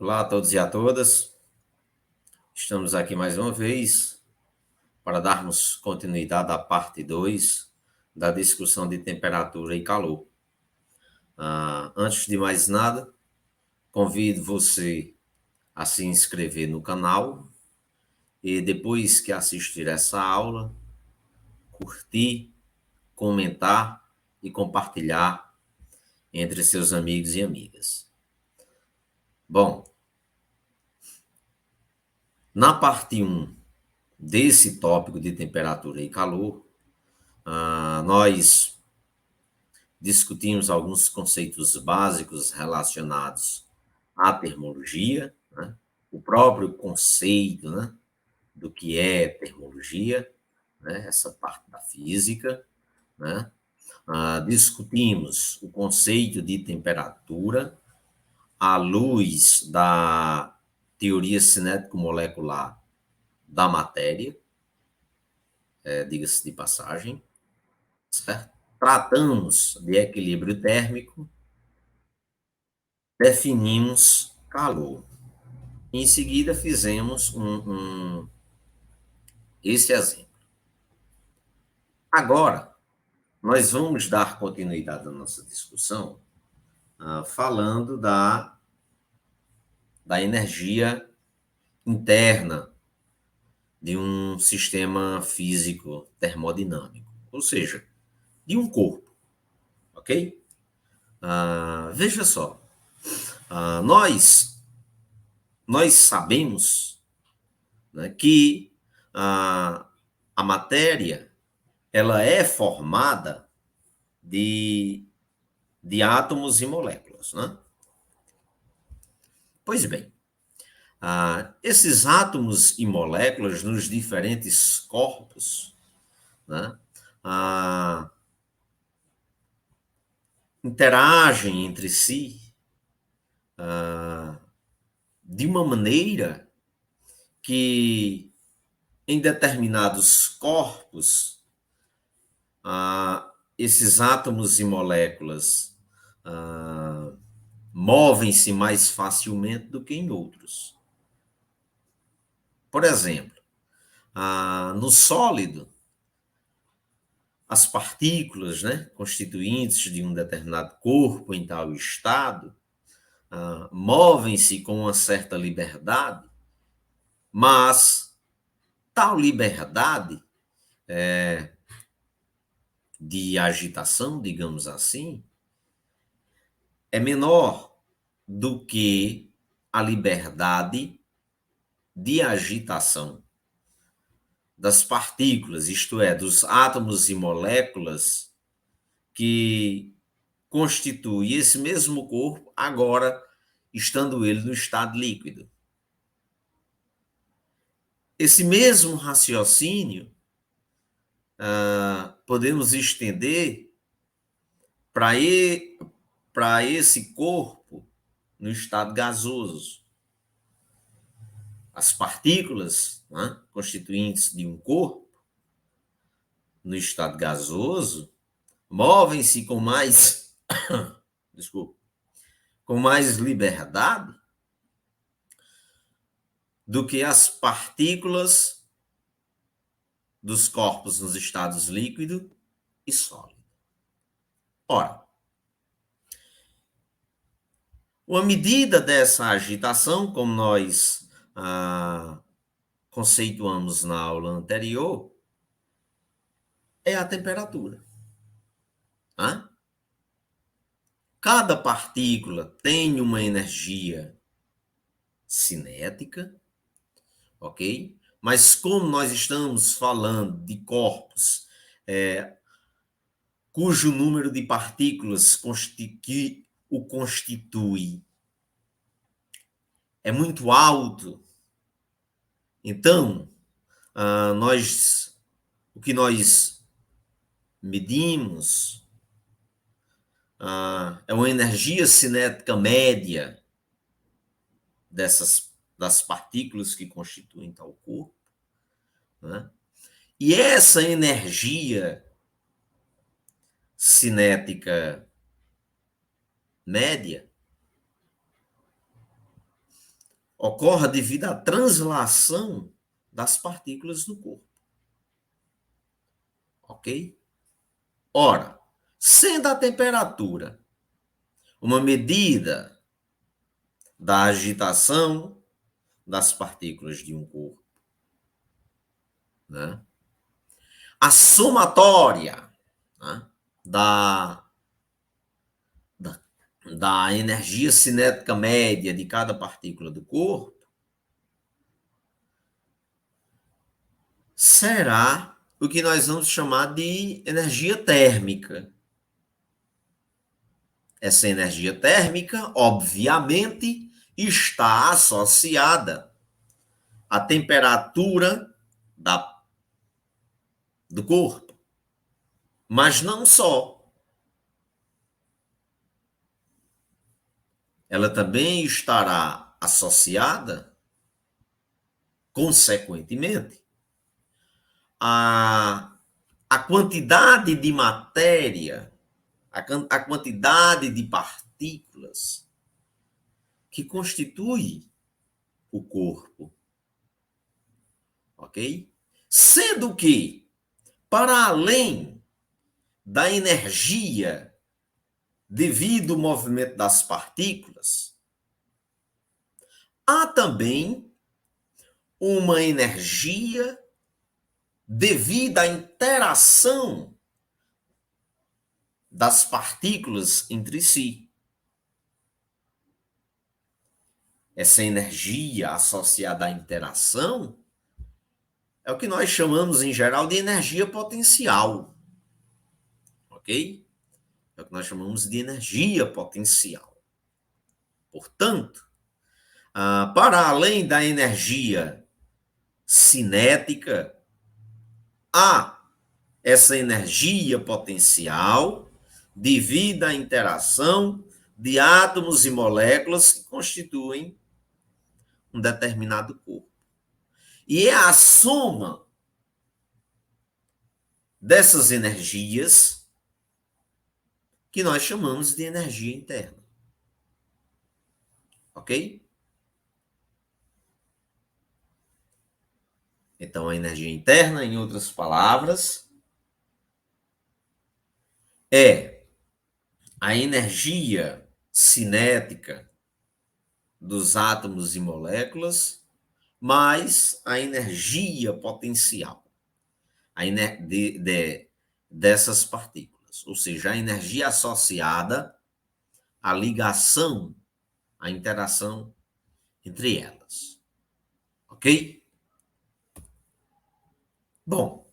Olá a todos e a todas. Estamos aqui mais uma vez para darmos continuidade à parte 2 da discussão de temperatura e calor. Antes de mais nada, convido você a se inscrever no canal e depois que assistir essa aula, curtir, comentar e compartilhar entre seus amigos e amigas. Bom, na parte 1 desse tópico de temperatura e calor, nós discutimos alguns conceitos básicos relacionados à termologia, né? O próprio conceito, né, do que é termologia, né, essa parte da física, né? Discutimos o conceito de temperatura à luz da teoria cinético-molecular da matéria, diga-se de passagem, certo? Tratamos de equilíbrio térmico, definimos calor. Em seguida, fizemos esse exemplo. Agora, nós vamos dar continuidade à nossa discussão falando da energia interna de um sistema físico termodinâmico, ou seja, de um corpo, ok? Veja só, nós sabemos, né, que a matéria ela é formada de, de átomos e moléculas, né? Pois bem, esses átomos e moléculas nos diferentes corpos, né, interagem entre si de uma maneira que em determinados corpos esses átomos e moléculas movem-se mais facilmente do que em outros. Por exemplo, no sólido, as partículas, né, constituintes de um determinado corpo em tal estado movem-se com uma certa liberdade, mas tal liberdade de agitação, digamos assim, é menor do que a liberdade de agitação das partículas, isto é, dos átomos e moléculas que constituem esse mesmo corpo, agora estando ele no estado líquido. Esse mesmo raciocínio podemos estender para esse corpo no estado gasoso. As partículas, né, constituintes de um corpo no estado gasoso movem-se com mais desculpa, com mais liberdade do que as partículas dos corpos nos estados líquido e sólido. Ora, uma medida dessa agitação, como nós conceituamos na aula anterior, é a temperatura. Cada partícula tem uma energia cinética, ok? Mas como nós estamos falando de corpos cujo número de partículas que o constitui é muito alto, então o que nós medimos é uma energia cinética média das partículas que constituem tal corpo, né? E essa energia cinética média ocorre devido à translação das partículas do corpo. Ok? Ora, sendo a temperatura uma medida da agitação das partículas de um corpo, né? A somatória, né, da, da, da energia cinética média de cada partícula do corpo será o que nós vamos chamar de energia térmica. Essa energia térmica, obviamente, está associada à temperatura do corpo. Mas não só. Ela também estará associada, consequentemente, à quantidade de matéria, à quantidade de partículas que constitui o corpo. Ok? Sendo que, para além da energia devido ao movimento das partículas, há também uma energia devido à interação das partículas entre si. Essa energia associada à interação é o que nós chamamos, em geral, de energia potencial. Ok? É o que nós chamamos de energia potencial. Portanto, para além da energia cinética, há essa energia potencial devido à interação de átomos e moléculas que constituem um determinado corpo. E é a soma dessas energias que nós chamamos de energia interna. Ok? Então, a energia interna, em outras palavras, é a energia cinética dos átomos e moléculas mais a energia potencial dessas partículas, ou seja, a energia associada à ligação, à interação entre elas. Ok? Bom,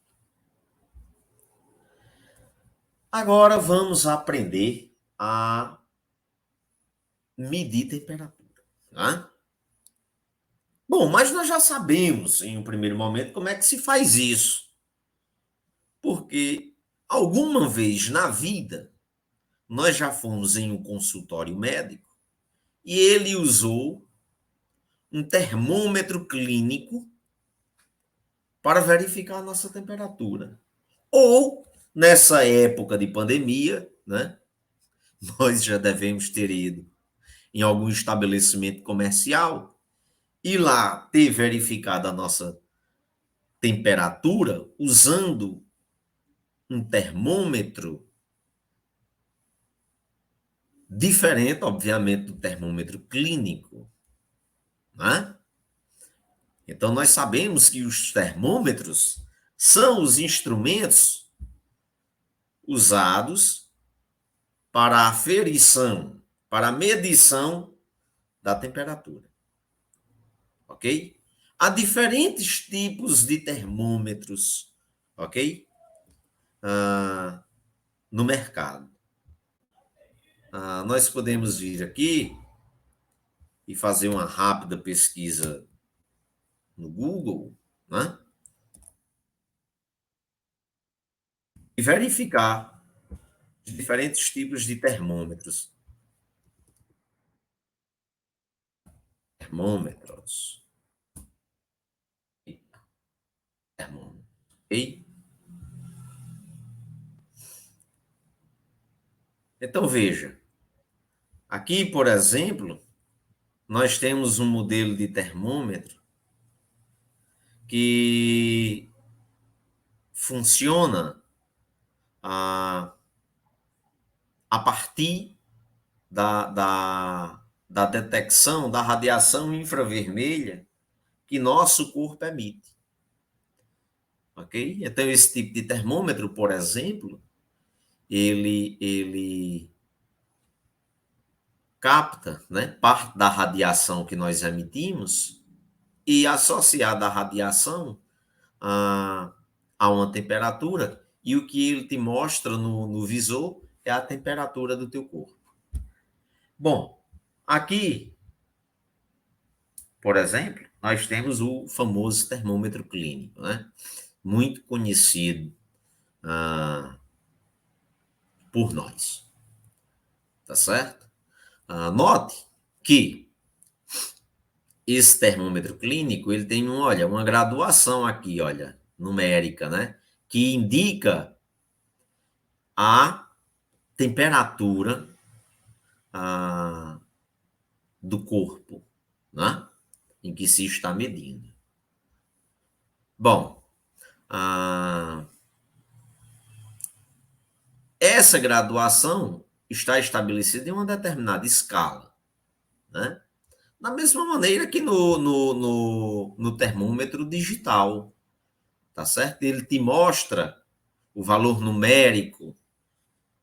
agora vamos aprender a medir temperatura. Tá? Bom, mas nós já sabemos, em um primeiro momento, como é que se faz isso. Porque alguma vez na vida, nós já fomos em um consultório médico e ele usou um termômetro clínico para verificar a nossa temperatura. Ou, nessa época de pandemia, né, nós já devemos ter ido em algum estabelecimento comercial e lá ter verificado a nossa temperatura usando um termômetro diferente, obviamente, do termômetro clínico, né? Então, nós sabemos que os termômetros são os instrumentos usados para a aferição, para a medição da temperatura. Ok? Há diferentes tipos de termômetros, ok? No mercado. Nós podemos vir aqui e fazer uma rápida pesquisa no Google, né? E verificar diferentes tipos de termômetros. Termômetros. Termômetro. Ok? Então, veja. Aqui, por exemplo, nós temos um modelo de termômetro que funciona a partir da detecção da radiação infravermelha que nosso corpo emite. Ok? Então, esse tipo de termômetro, por exemplo, ele capta, né, parte da radiação que nós emitimos e associada à radiação a, a uma temperatura, e o que ele te mostra no visor é a temperatura do teu corpo. Bom, aqui, por exemplo, nós temos o famoso termômetro clínico, né? Muito conhecido por nós, tá certo? Note que esse termômetro clínico, ele tem uma graduação aqui, olha, numérica, né? Que indica a temperatura do corpo, né? Em que se está medindo. Bom, essa graduação está estabelecida em uma determinada escala, né? Da mesma maneira que no termômetro digital, tá certo? Ele te mostra o valor numérico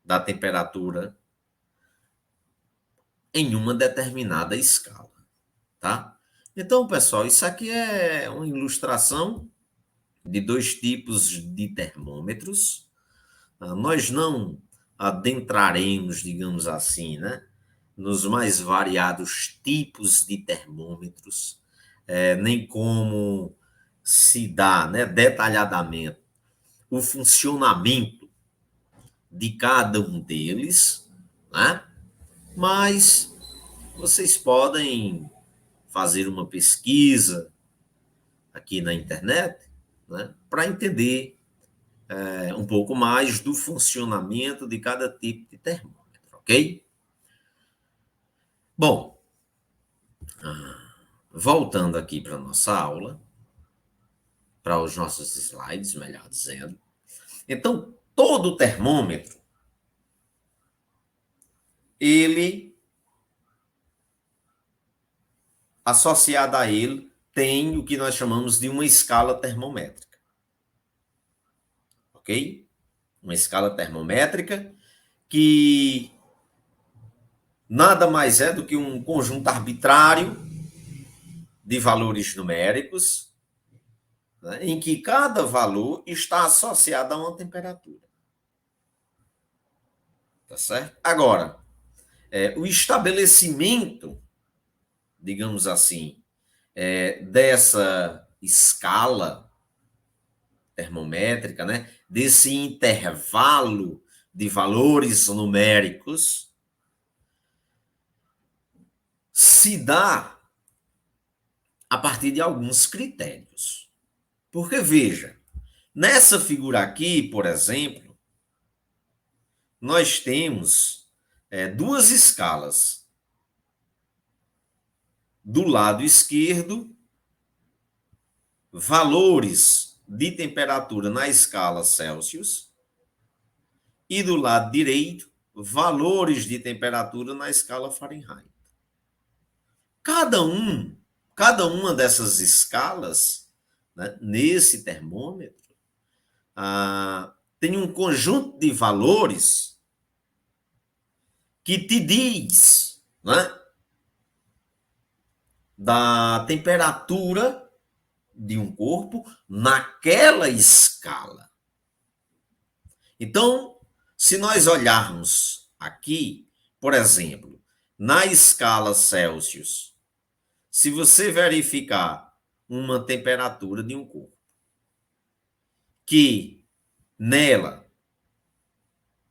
da temperatura em uma determinada escala, tá? Então, pessoal, isso aqui é uma ilustração de dois tipos de termômetros. Nós não adentraremos, digamos assim, né, nos mais variados tipos de termômetros, nem como se dá, né, detalhadamente o funcionamento de cada um deles, né? Mas vocês podem fazer uma pesquisa aqui na internet, né, para entender um pouco mais do funcionamento de cada tipo de termômetro, ok? Bom, voltando aqui para a nossa aula, para os nossos slides, melhor dizendo. Então, todo termômetro, ele, associado a ele, tem o que nós chamamos de uma escala termométrica. Ok? Uma escala termométrica que nada mais é do que um conjunto arbitrário de valores numéricos, né, em que cada valor está associado a uma temperatura. Tá certo? Agora, o estabelecimento, digamos assim, dessa escala termométrica, né, desse intervalo de valores numéricos, se dá a partir de alguns critérios. Porque, veja, nessa figura aqui, por exemplo, nós temos duas escalas. Do lado esquerdo, valores de temperatura na escala Celsius, e do lado direito, valores de temperatura na escala Fahrenheit. Cada uma dessas escalas, né, nesse termômetro, tem um conjunto de valores que te diz, né, da temperatura de um corpo naquela escala. Então, se nós olharmos aqui, por exemplo, na escala Celsius, se você verificar uma temperatura de um corpo, que nela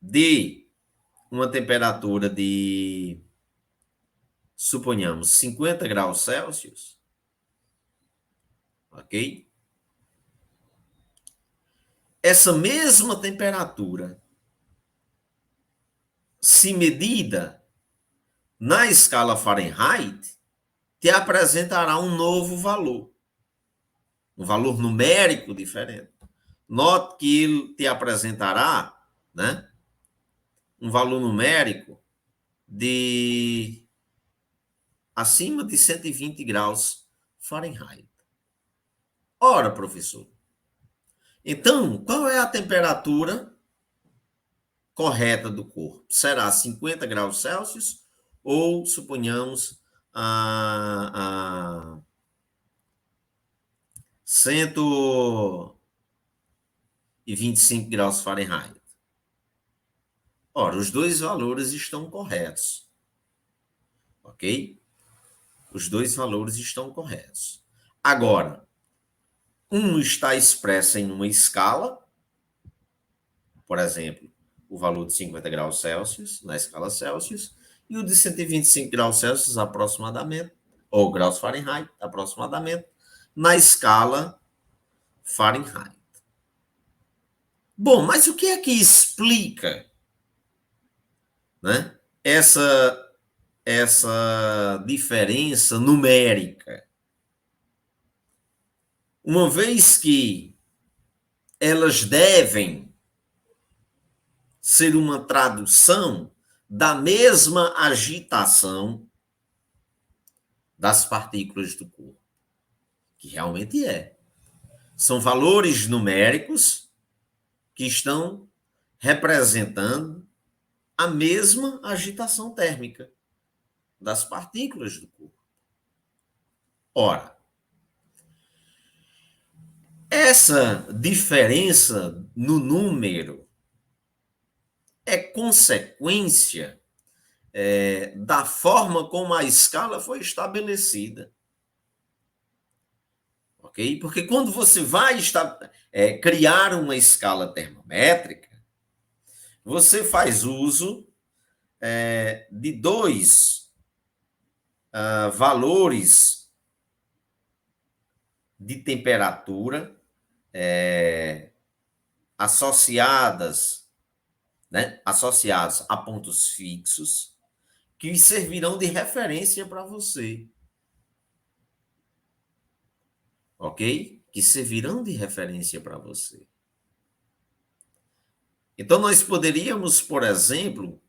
dê uma temperatura de, suponhamos, 50 graus Celsius, ok? Essa mesma temperatura, se medida na escala Fahrenheit, te apresentará um novo valor, um valor numérico diferente. Note que ele te apresentará, né, um valor numérico de acima de 120 graus Fahrenheit. Ora, professor, então, qual é a temperatura correta do corpo? Será 50 graus Celsius ou, suponhamos, a 125 graus Fahrenheit? Ora, os dois valores estão corretos, ok? Os dois valores estão corretos. Agora, um está expresso em uma escala, por exemplo, o valor de 50 graus Celsius, na escala Celsius, e o de 125 graus Celsius, aproximadamente, ou graus Fahrenheit, aproximadamente, na escala Fahrenheit. Bom, mas o que é que explica, né, essa diferença numérica? Uma vez que elas devem ser uma tradução da mesma agitação das partículas do corpo, que realmente é. São valores numéricos que estão representando a mesma agitação térmica das partículas do corpo. Ora, essa diferença no número é consequência da forma como a escala foi estabelecida. Ok? Porque quando você vai criar uma escala termométrica, você faz uso de dois valores de temperatura associados a pontos fixos que servirão de referência para você. Ok? Que servirão de referência para você. Então, nós poderíamos, por exemplo,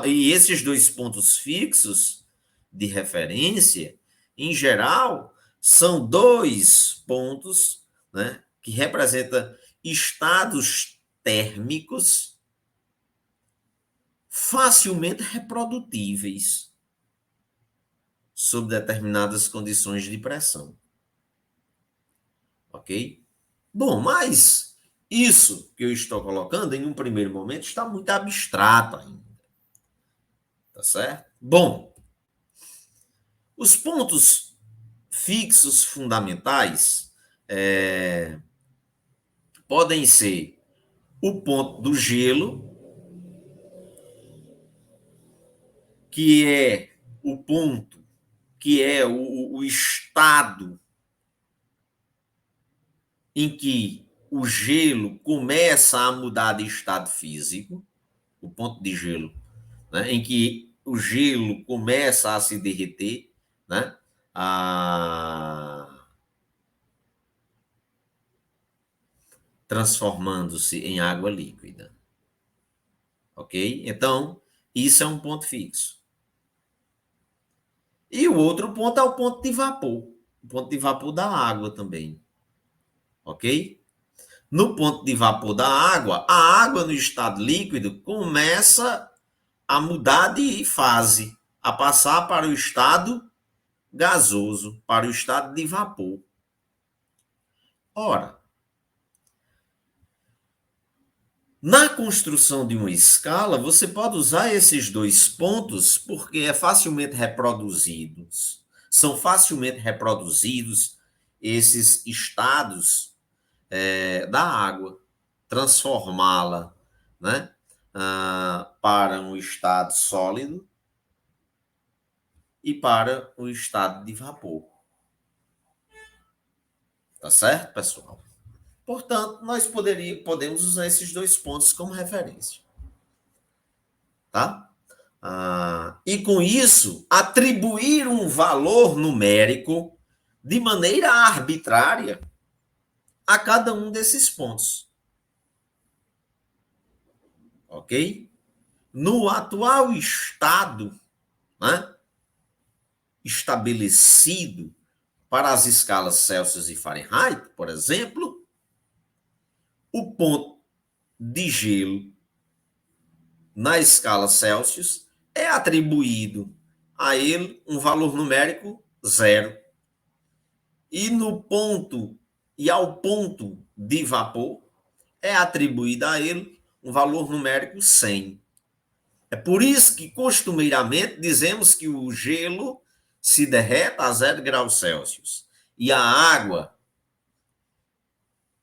e esses dois pontos fixos de referência, em geral, são dois pontos, né, que representam estados térmicos facilmente reprodutíveis sob determinadas condições de pressão. Ok? Bom, mas isso que eu estou colocando, em um primeiro momento, está muito abstrato ainda. Tá certo? Bom, os pontos fixos fundamentais podem ser o ponto do gelo, que é o ponto, que é o estado em que o gelo começa a mudar de estado físico, o ponto de gelo, né, em que o gelo começa a se derreter, né, transformando-se em água líquida. Ok? Então, isso é um ponto fixo. E o outro ponto é o ponto de vapor. O ponto de vapor da água também. Ok? No ponto de vapor da água, a água no estado líquido começa a mudar de fase, a passar para o estado gasoso, para o estado de vapor. Ora, na construção de uma escala, você pode usar esses dois pontos porque é facilmente reproduzidos. São facilmente reproduzidos esses estados da água, transformá-la, né, para um estado sólido e para um estado de vapor. Tá certo, pessoal? Portanto, nós podemos usar esses dois pontos como referência. Tá? E com isso, atribuir um valor numérico de maneira arbitrária a cada um desses pontos. Ok? No atual estado, né, estabelecido para as escalas Celsius e Fahrenheit, por exemplo, o ponto de gelo na escala Celsius é atribuído a ele um valor numérico zero. E no ponto e ao ponto de vapor é atribuído a ele um valor numérico 100. É por isso que costumeiramente dizemos que o gelo se derrete a 0 graus Celsius e a água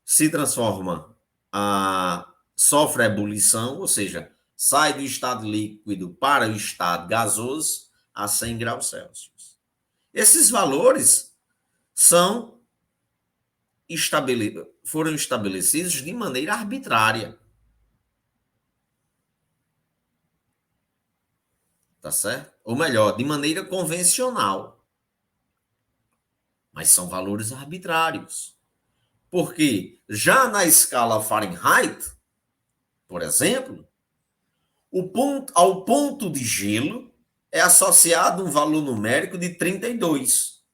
se transforma, sofre ebulição, ou seja, sai do estado líquido para o estado gasoso a 100 graus Celsius. Esses valores foram estabelecidos de maneira arbitrária. Tá certo? Ou melhor, de maneira convencional. Mas são valores arbitrários. Porque já na escala Fahrenheit, por exemplo, ao ponto de gelo é associado um valor numérico de 32.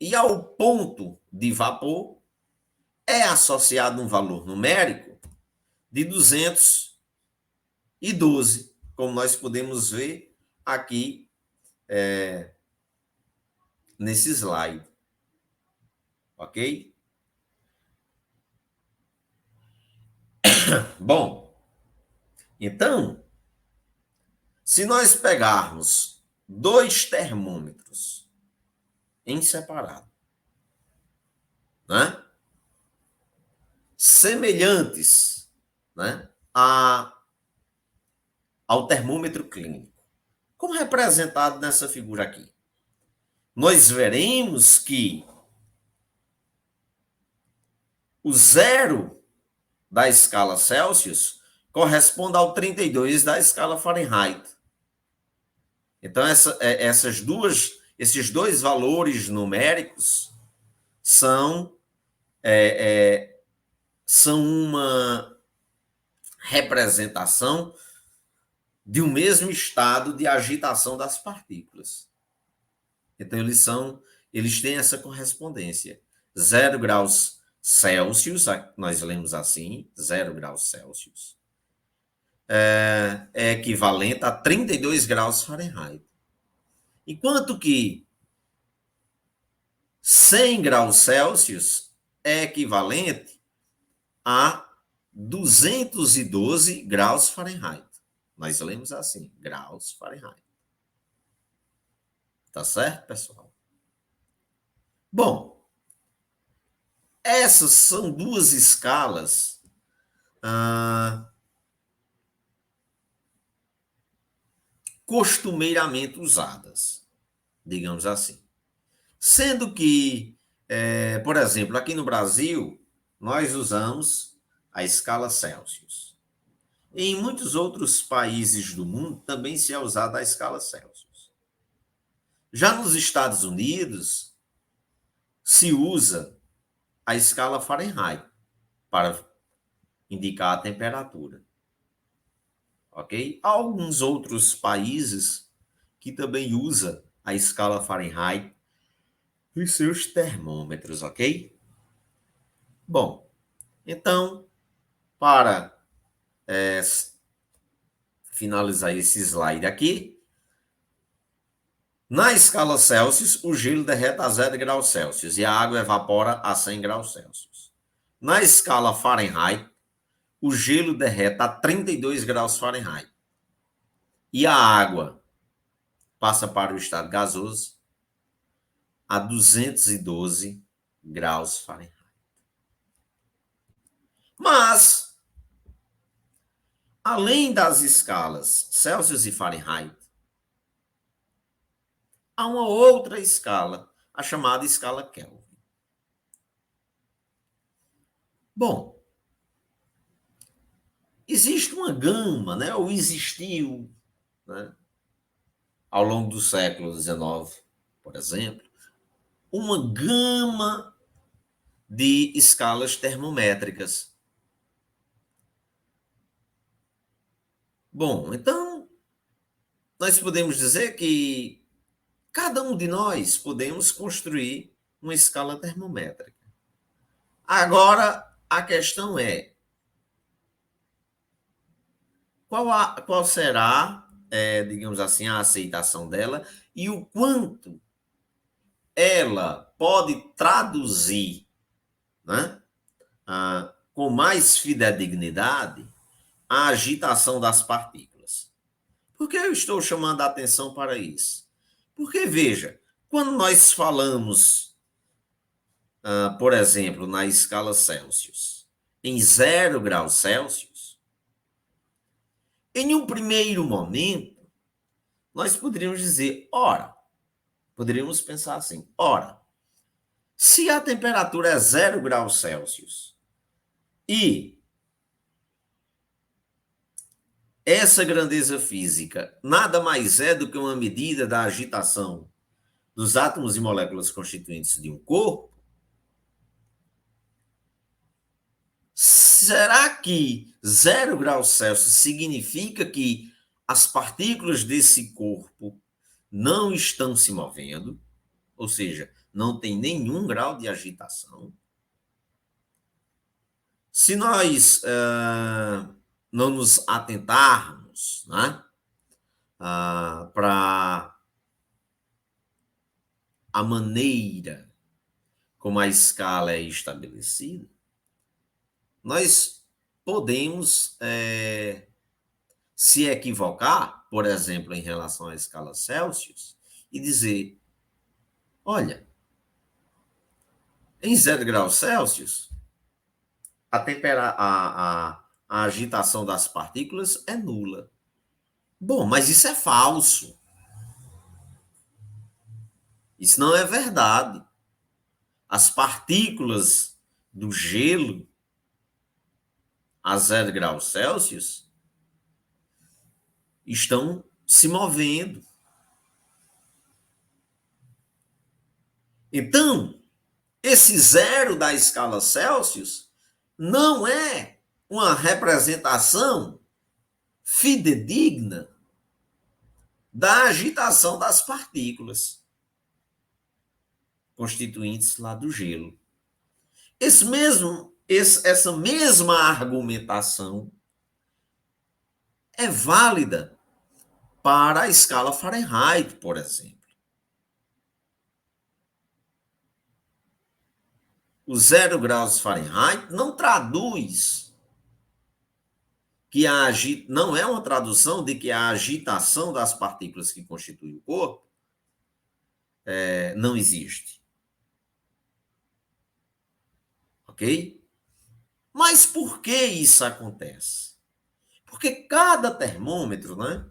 E ao ponto de vapor é associado um valor numérico de 212, como nós podemos ver aqui nesse slide. Ok? Bom, então, se nós pegarmos dois termômetros em separado, né, semelhantes, né, ao termômetro clínico, como representado nessa figura aqui, nós veremos que o zero da escala Celsius corresponde ao 32 da escala Fahrenheit. Então, esses dois valores numéricos são uma representação de um mesmo estado de agitação das partículas. Então, eles têm essa correspondência. 0 graus Celsius, nós lemos assim, 0 graus Celsius, é equivalente a 32 graus Fahrenheit. Enquanto que 100 graus Celsius é equivalente a 212 graus Fahrenheit. Nós lemos assim, graus Fahrenheit. Tá certo, pessoal? Bom, essas são duas escalas costumeiramente usadas, digamos assim. Sendo que, por exemplo, aqui no Brasil, nós usamos a escala Celsius. Em muitos outros países do mundo também se é usada a escala Celsius. Já nos Estados Unidos, se usa a escala Fahrenheit para indicar a temperatura. Ok? Há alguns outros países que também usam a escala Fahrenheit nos seus termômetros, ok? Bom, então, para finalizar esse slide aqui, na escala Celsius, o gelo derrete a 0 graus Celsius e a água evapora a 100 graus Celsius. Na escala Fahrenheit, o gelo derrete a 32 graus Fahrenheit e a água passa para o estado gasoso a 212 graus Fahrenheit. Mas, além das escalas Celsius e Fahrenheit, há uma outra escala, a chamada escala Kelvin. Bom, existe uma gama, né? Ou existiu, né, ao longo do século XIX, por exemplo, uma gama de escalas termométricas. Bom, então, nós podemos dizer que cada um de nós podemos construir uma escala termométrica. Agora, a questão é, qual será, digamos assim, a aceitação dela e o quanto ela pode traduzir, né, com mais fidedignidade a agitação das partículas. Por que eu estou chamando a atenção para isso? Porque, veja, quando nós falamos, por exemplo, na escala Celsius, em 0 graus Celsius, em um primeiro momento, nós poderíamos dizer, ora, poderíamos pensar assim, ora, se a temperatura é 0 graus Celsius e essa grandeza física nada mais é do que uma medida da agitação dos átomos e moléculas constituintes de um corpo, será que 0 graus Celsius significa que as partículas desse corpo não estão se movendo? Ou seja, não tem nenhum grau de agitação? Se nós não nos atentarmos, né, para a maneira como a escala é estabelecida, nós podemos se equivocar, por exemplo, em relação à escala Celsius, e dizer, olha, em 0 graus Celsius, a agitação das partículas é nula. Bom, mas isso é falso. Isso não é verdade. As partículas do gelo a 0 graus Celsius estão se movendo. Então, esse zero da escala Celsius não é uma representação fidedigna da agitação das partículas constituintes lá do gelo. Essa mesma argumentação é válida para a escala Fahrenheit, por exemplo. O 0 graus Fahrenheit não traduz que não é uma tradução de que a agitação das partículas que constituem o corpo não existe. Ok? Mas por que isso acontece? Porque cada termômetro, né?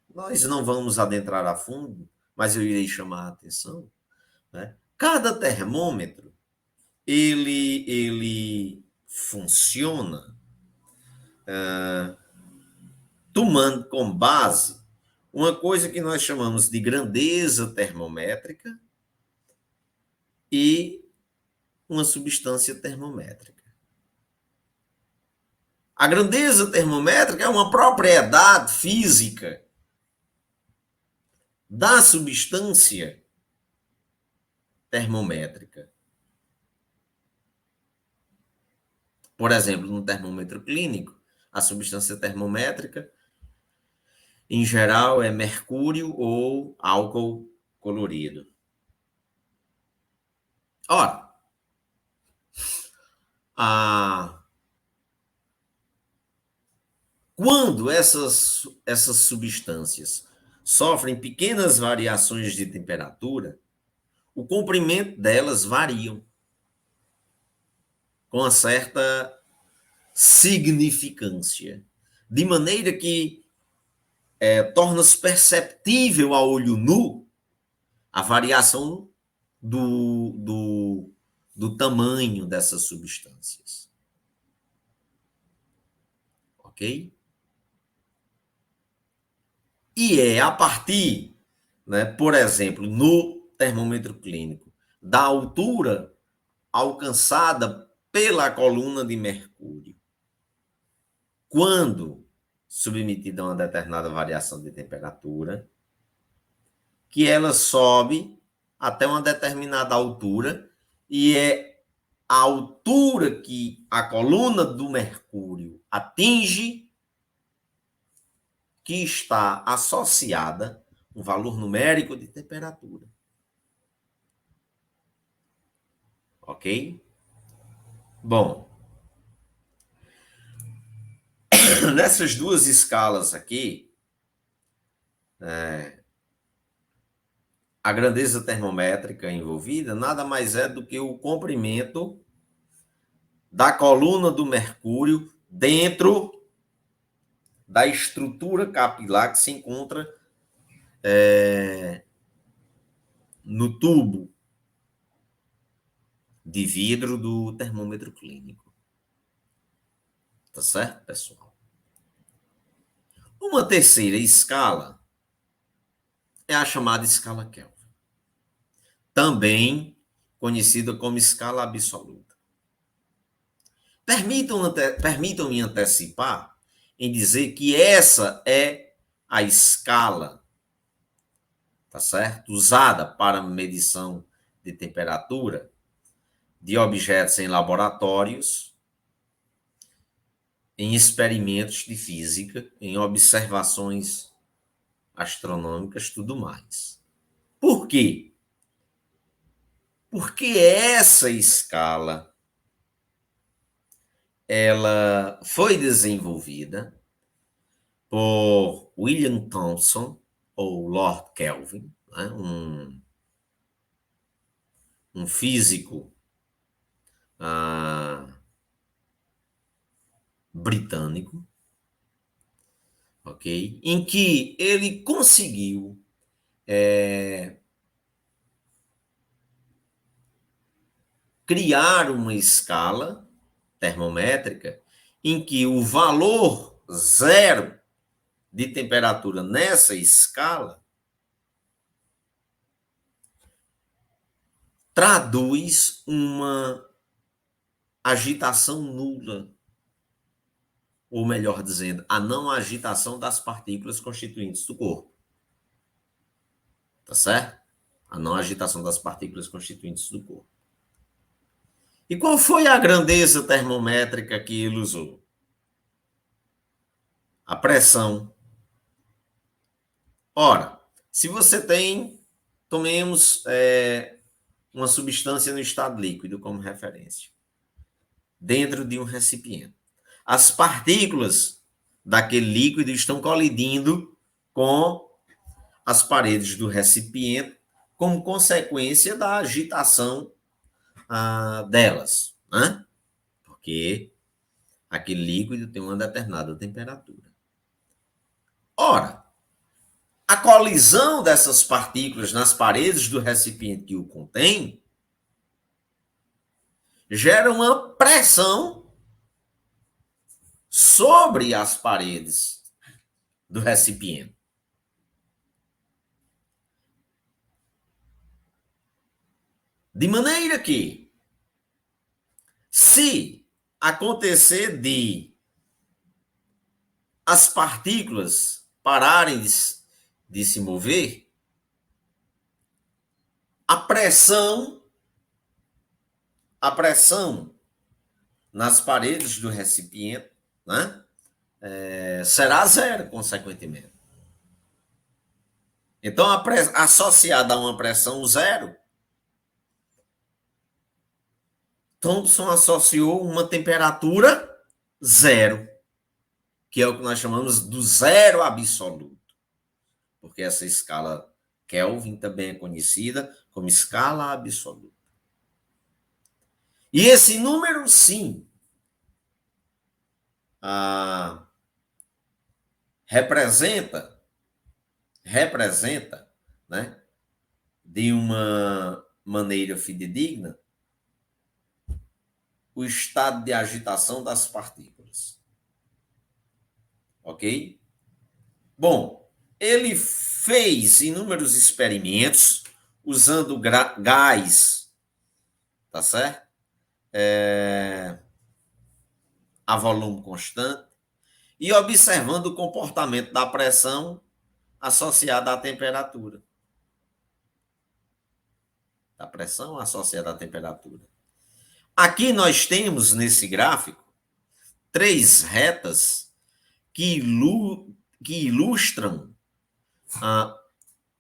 Nós não vamos adentrar a fundo, mas eu irei chamar a atenção, né? Cada termômetro, ele funciona tomando como base uma coisa que nós chamamos de grandeza termométrica e uma substância termométrica. A grandeza termométrica é uma propriedade física da substância termométrica. Por exemplo, no termômetro clínico, a substância termométrica, em geral, é mercúrio ou álcool colorido. Ora, quando essas substâncias sofrem pequenas variações de temperatura, o comprimento delas variam com uma certa significância, de maneira que torna-se perceptível a olho nu a variação do tamanho dessas substâncias. Ok? E é a partir, né, por exemplo, no termômetro clínico, da altura alcançada pela coluna de mercúrio, quando submetida a uma determinada variação de temperatura, que ela sobe até uma determinada altura, e é a altura que a coluna do mercúrio atinge que está associada um valor numérico de temperatura. Ok? Bom, nessas duas escalas aqui, a grandeza termométrica envolvida nada mais é do que o comprimento da coluna do mercúrio dentro da estrutura capilar que se encontra no tubo de vidro do termômetro clínico. Tá certo, pessoal? Uma terceira escala é a chamada escala Kelvin, também conhecida como escala absoluta. Permitam-me antecipar em dizer que essa é a escala, tá certo? Usada para medição de temperatura de objetos em laboratórios, em experimentos de física, em observações astronômicas, tudo mais. Por quê? Porque essa escala ela foi desenvolvida por William Thomson, ou Lord Kelvin, né? um físico britânico, ok? Em que ele conseguiu criar uma escala termométrica em que o valor zero de temperatura nessa escala traduz uma agitação nula, ou melhor dizendo, a não agitação das partículas constituintes do corpo. Tá certo? A não agitação das partículas constituintes do corpo. E qual foi a grandeza termométrica que ele usou? A pressão. Ora, se você tem, tomemos uma substância no estado líquido como referência, dentro de um recipiente. As partículas daquele líquido estão colidindo com as paredes do recipiente como consequência da agitação delas, né? Porque aquele líquido tem uma determinada temperatura. Ora, a colisão dessas partículas nas paredes do recipiente que o contém gera uma pressão sobre as paredes do recipiente. De maneira que, se acontecer de as partículas pararem de se mover, a pressão nas paredes do recipiente, né, será zero, consequentemente. Então, associada a uma pressão zero, Thomson associou uma temperatura zero, que é o que nós chamamos do zero absoluto, porque essa escala Kelvin também é conhecida como escala absoluta. E esse número, sim, representa, né, de uma maneira fidedigna, o estado de agitação das partículas. Ok? Bom, Ele fez inúmeros experimentos usando gás, tá certo? A volume constante e observando o comportamento da pressão associada à temperatura. Da pressão associada à temperatura. Aqui nós temos nesse gráfico três retas que ilustram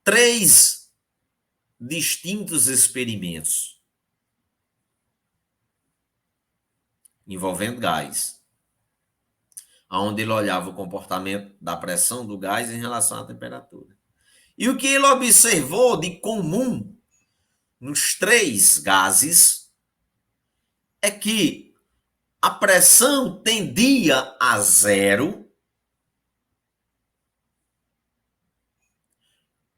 três distintos experimentos envolvendo gás, onde ele olhava o comportamento da pressão do gás em relação à temperatura. E o que ele observou de comum nos três gases é que a pressão tendia a zero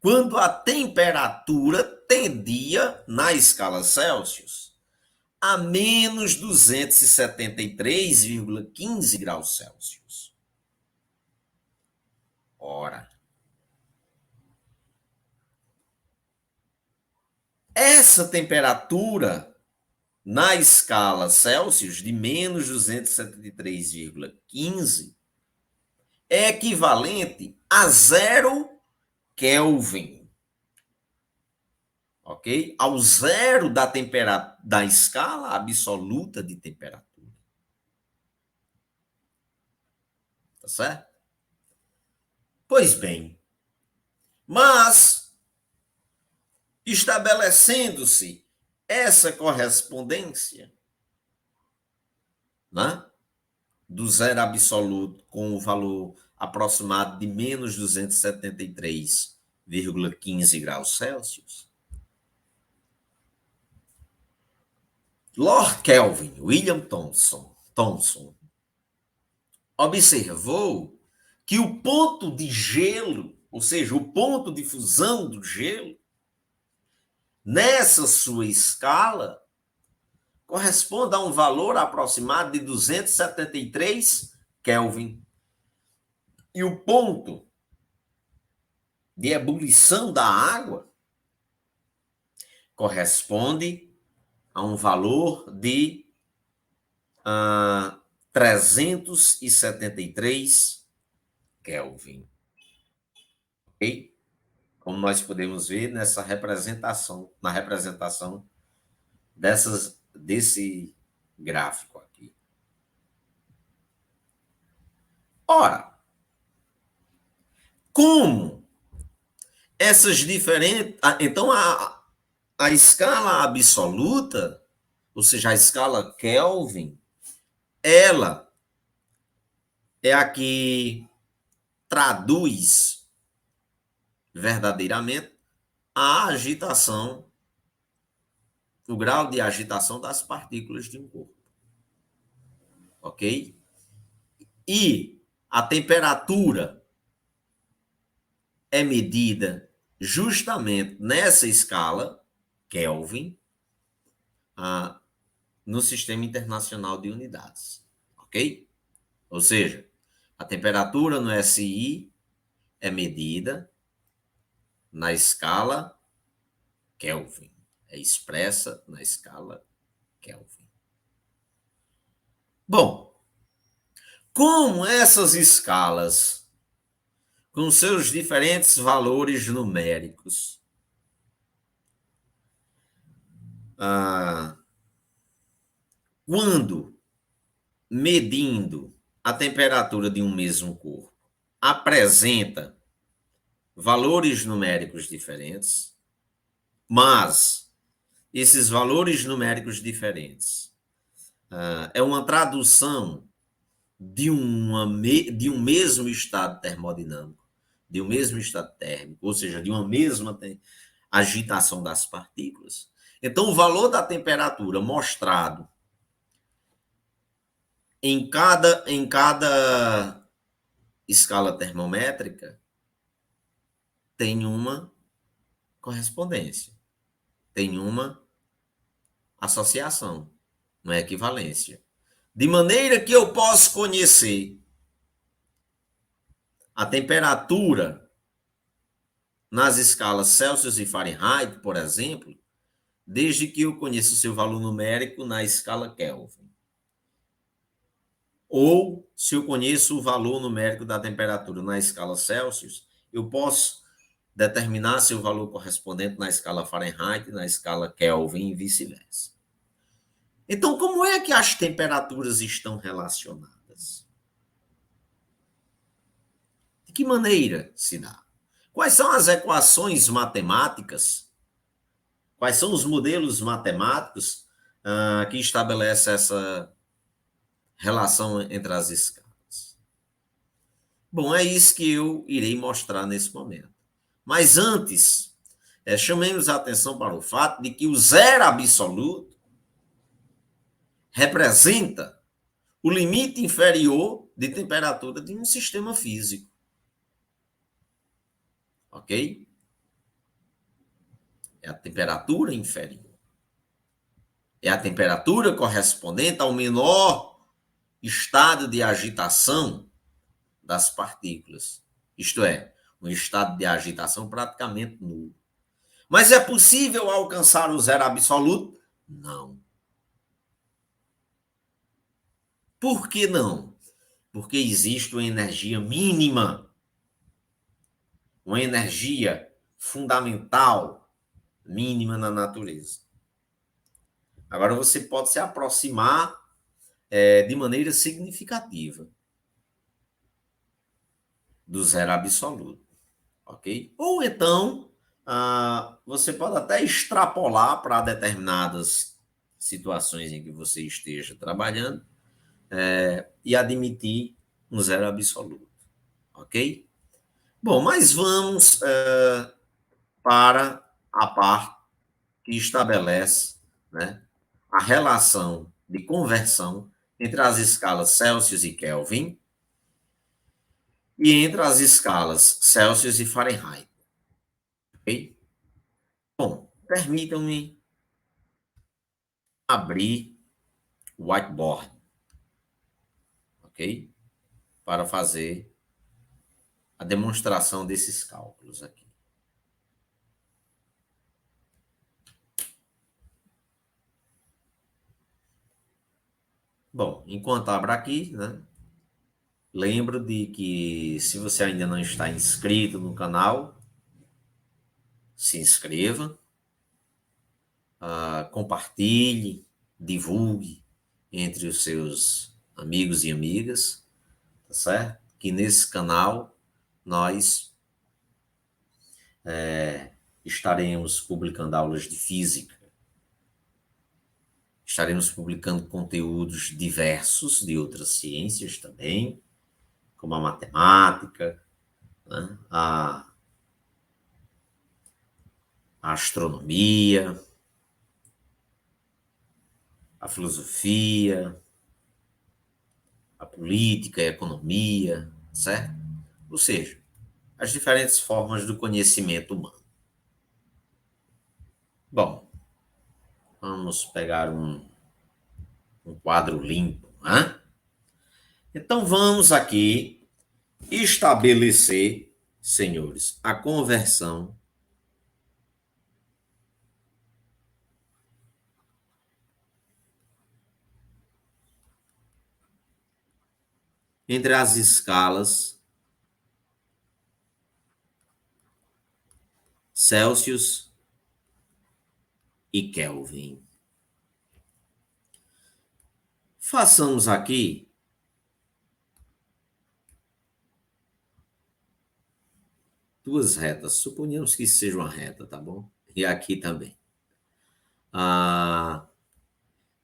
quando a temperatura tendia, na escala Celsius, a menos 273,15 graus Celsius. Ora, essa temperatura na escala Celsius de menos 273,15 é equivalente a 0 Kelvin. Ok? Ao zero da temperatura da escala absoluta de temperatura. Tá certo? Pois bem, mas estabelecendo-se essa correspondência, né, do zero absoluto com o valor aproximado de menos 273,15 graus Celsius, Lord Kelvin, William Thomson, observou que o ponto de gelo, ou seja, o ponto de fusão do gelo, nessa sua escala, corresponde a um valor aproximado de 273 Kelvin. E o ponto de ebulição da água corresponde a um valor de 373 Kelvin. Ok? Como nós podemos ver nessa representação, na representação desse gráfico aqui. Ora, como essas diferentes... Então, a escala absoluta, ou seja, a escala Kelvin, ela é a que traduz verdadeiramente a agitação, o grau de agitação das partículas de um corpo. Ok? E a temperatura é medida justamente nessa escala, Kelvin, no Sistema Internacional de Unidades. Ok? Ou seja, a temperatura no SI é medida na escala Kelvin. É expressa na escala Kelvin. Bom, como essas escalas, com seus diferentes valores numéricos, quando medindo a temperatura de um mesmo corpo, apresenta valores numéricos diferentes, mas esses valores numéricos diferentes é uma tradução de um mesmo estado termodinâmico, de um mesmo estado térmico, ou seja, de uma mesma agitação das partículas. Então, o valor da temperatura mostrado em cada escala termométrica tem uma correspondência, tem uma associação, uma equivalência. De maneira que eu posso conhecer a temperatura nas escalas Celsius e Fahrenheit, por exemplo, desde que eu conheça o seu valor numérico na escala Kelvin. Ou, se eu conheço o valor numérico da temperatura na escala Celsius, eu posso determinar seu valor correspondente na escala Fahrenheit, na escala Kelvin e vice-versa. Então, como é que as temperaturas estão relacionadas? De que maneira se dá? Quais são as equações matemáticas? Quais são os modelos matemáticos que estabelecem essa relação entre as escalas? Bom, é isso que eu irei mostrar nesse momento. Mas antes, chamemos a atenção para o fato de que o zero absoluto representa o limite inferior de temperatura de um sistema físico. Ok? É a temperatura inferior. É a temperatura correspondente ao menor estado de agitação das partículas. Isto é, um estado de agitação praticamente nulo. Mas é possível alcançar o zero absoluto? Não. Por que não? Porque existe uma energia mínima, uma energia fundamental mínima na natureza. Agora você pode se aproximar de maneira significativa do zero absoluto, ok? Ou então você pode até extrapolar para determinadas situações em que você esteja trabalhando e admitir um zero absoluto, ok? Bom, mas vamos para a parte que estabelece, né, a relação de conversão entre as escalas Celsius e Kelvin e entre as escalas Celsius e Fahrenheit. Ok? Bom, permitam-me abrir o whiteboard, ok? Para fazer a demonstração desses cálculos aqui. Bom, enquanto abro aqui, né, lembro de que se você ainda não está inscrito no canal, se inscreva, compartilhe, divulgue entre os seus amigos e amigas, tá certo? Que nesse canal nós estaremos publicando aulas de física, estaremos publicando conteúdos diversos de outras ciências também, como a matemática, né? a astronomia, a filosofia, a política, a economia, certo? Ou seja, as diferentes formas do conhecimento humano. Bom, vamos pegar um quadro limpo, né? Então vamos aqui estabelecer, senhores, a conversão entre as escalas Celsius e Kelvin. Façamos aqui duas retas. Suponhamos que seja uma reta, tá bom? E aqui também.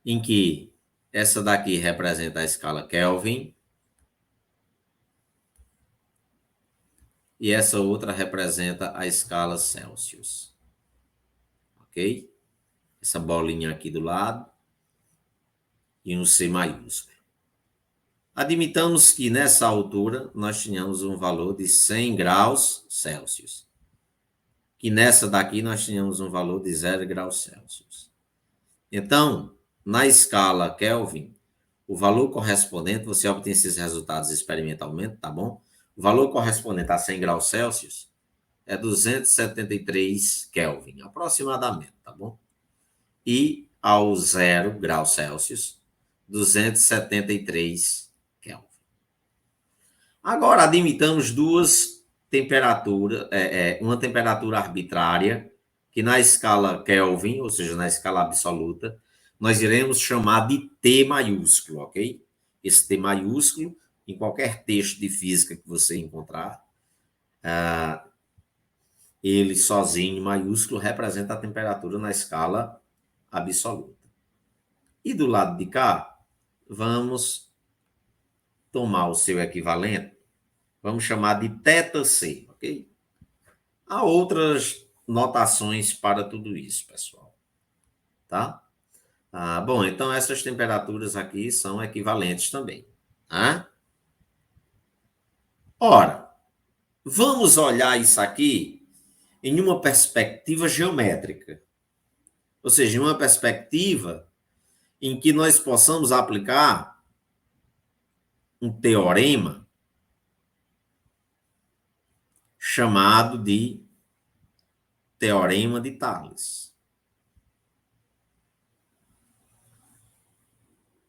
Em que essa daqui representa a escala Kelvin e essa outra representa a escala Celsius. Ok? Essa bolinha aqui do lado e um C maiúsculo. Admitamos que nessa altura nós tínhamos um valor de 100 graus Celsius. Que nessa daqui nós tínhamos um valor de 0 graus Celsius. Então, na escala Kelvin, o valor correspondente, você obtém esses resultados experimentalmente, tá bom? O valor correspondente a 100 graus Celsius é 273 Kelvin, aproximadamente, tá bom? E ao 0 graus Celsius, 273 Kelvin. Agora, admitamos duas temperaturas, uma temperatura arbitrária, que na escala Kelvin, ou seja, na escala absoluta, nós iremos chamar de T maiúsculo, ok? Esse T maiúsculo, em qualquer texto de física que você encontrar, ele sozinho, maiúsculo, representa a temperatura na escala absoluta. E do lado de cá, vamos tomar o seu equivalente, vamos chamar de θc, ok? Há outras notações para tudo isso, pessoal, tá? Bom, então essas temperaturas aqui são equivalentes também, tá? Ora, vamos olhar isso aqui em uma perspectiva geométrica, ou seja, em uma perspectiva em que nós possamos aplicar um teorema chamado de Teorema de Thales.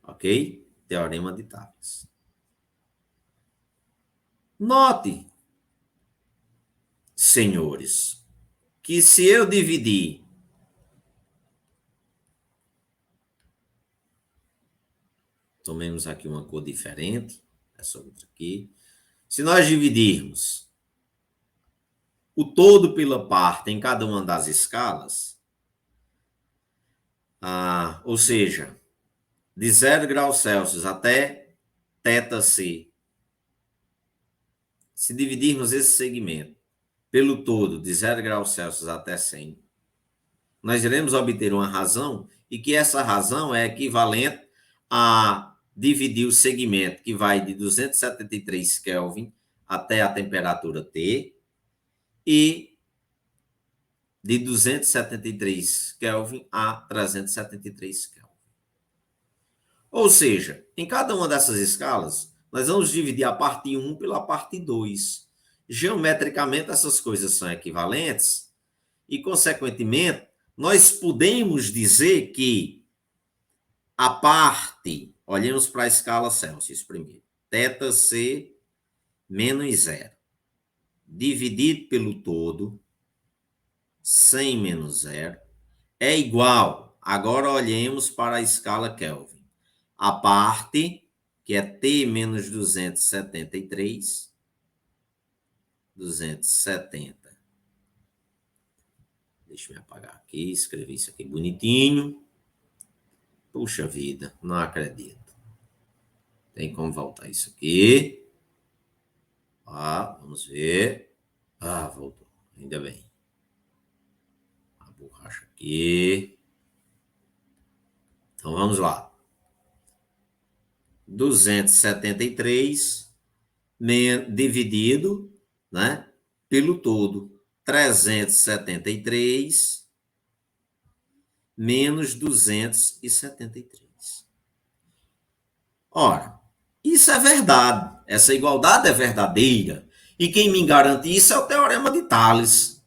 Ok? Teorema de Thales. Note, senhores, que se eu dividir tomemos aqui uma cor diferente, essa outra aqui. Se nós dividirmos o todo pela parte em cada uma das escalas, ou seja, de 0 graus Celsius até θc, se dividirmos esse segmento pelo todo, de 0 graus Celsius até 100, nós iremos obter uma razão, e que essa razão é equivalente a dividir o segmento que vai de 273 Kelvin até a temperatura T, e de 273 Kelvin a 373 Kelvin. Ou seja, em cada uma dessas escalas, nós vamos dividir a parte 1 pela parte 2. Geometricamente, essas coisas são equivalentes e, consequentemente, nós podemos dizer que a parte, olhemos para a escala Celsius primeiro, θc menos 0, dividido pelo todo, 100 menos 0, é igual, agora olhemos para a escala Kelvin, a parte, que é T menos 273, 270. Deixa eu me apagar aqui, escrevi isso aqui bonitinho. Puxa vida, não acredito. Tem como voltar isso aqui. Vamos ver. Voltou. Ainda bem. A borracha aqui. Então, vamos lá. 273 dividido, né, pelo todo. 373 menos 273. Ora, isso é verdade. Essa igualdade é verdadeira. E quem me garante isso é o Teorema de Thales.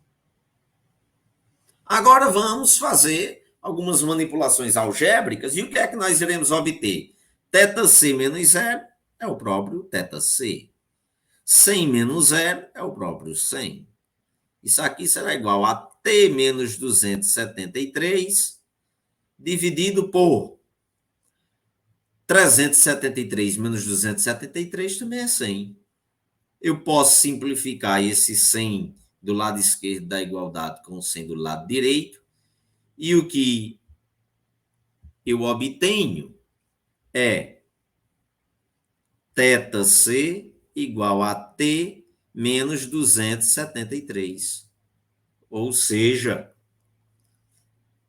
Agora vamos fazer algumas manipulações algébricas. E o que é que nós iremos obter? θc menos 0 é o próprio θc. 100 menos 0 é o próprio 100. Isso aqui será igual a T menos 273 dividido por 373 menos 273 também é 100. Eu posso simplificar esse 100 do lado esquerdo da igualdade com 100 do lado direito. E o que eu obtenho é θc igual a T menos 273. Ou seja,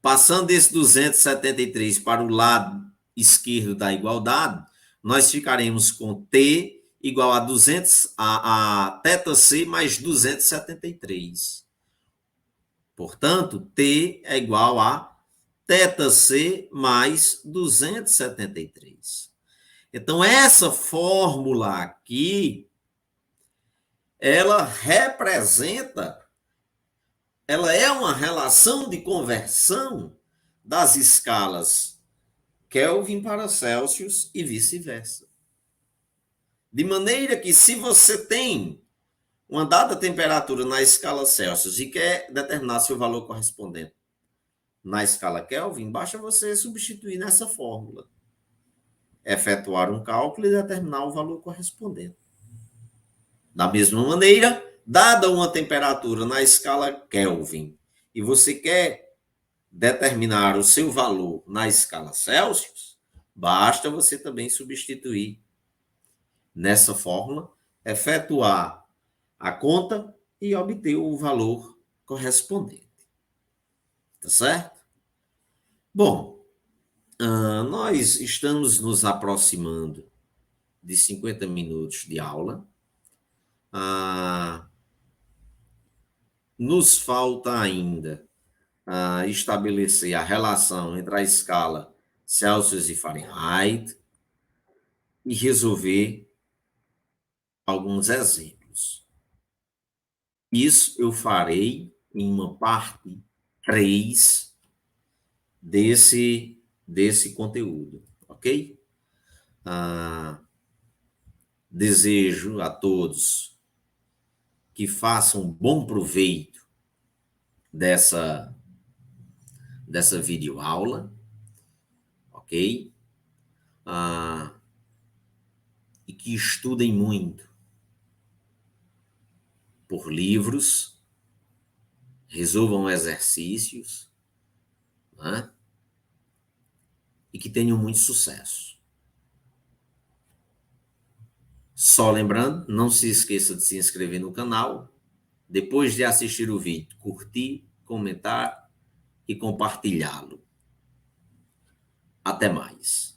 passando esse 273 para o lado esquerdo da igualdade, nós ficaremos com T igual a 200 a θc mais 273. Portanto, T é igual a θc mais 273. Então, essa fórmula aqui, ela representa ela é uma relação de conversão das escalas Kelvin para Celsius e vice-versa. De maneira que, se você tem uma dada temperatura na escala Celsius e quer determinar seu valor correspondente na escala Kelvin, basta você substituir nessa fórmula, efetuar um cálculo e determinar o valor correspondente. Da mesma maneira, dada uma temperatura na escala Kelvin e você quer determinar o seu valor na escala Celsius, basta você também substituir nessa fórmula, efetuar a conta e obter o valor correspondente. Tá certo? Bom, nós estamos nos aproximando de 50 minutos de aula. Nos falta ainda estabelecer a relação entre a escala Celsius e Fahrenheit e resolver alguns exemplos. Isso eu farei em uma parte 3 desse conteúdo, ok? Desejo a todos que façam bom proveito dessa videoaula, ok? E que estudem muito por livros, resolvam exercícios, né? E que tenham muito sucesso. Só lembrando, não se esqueça de se inscrever no canal, depois de assistir o vídeo, curtir, comentar e compartilhá-lo. Até mais.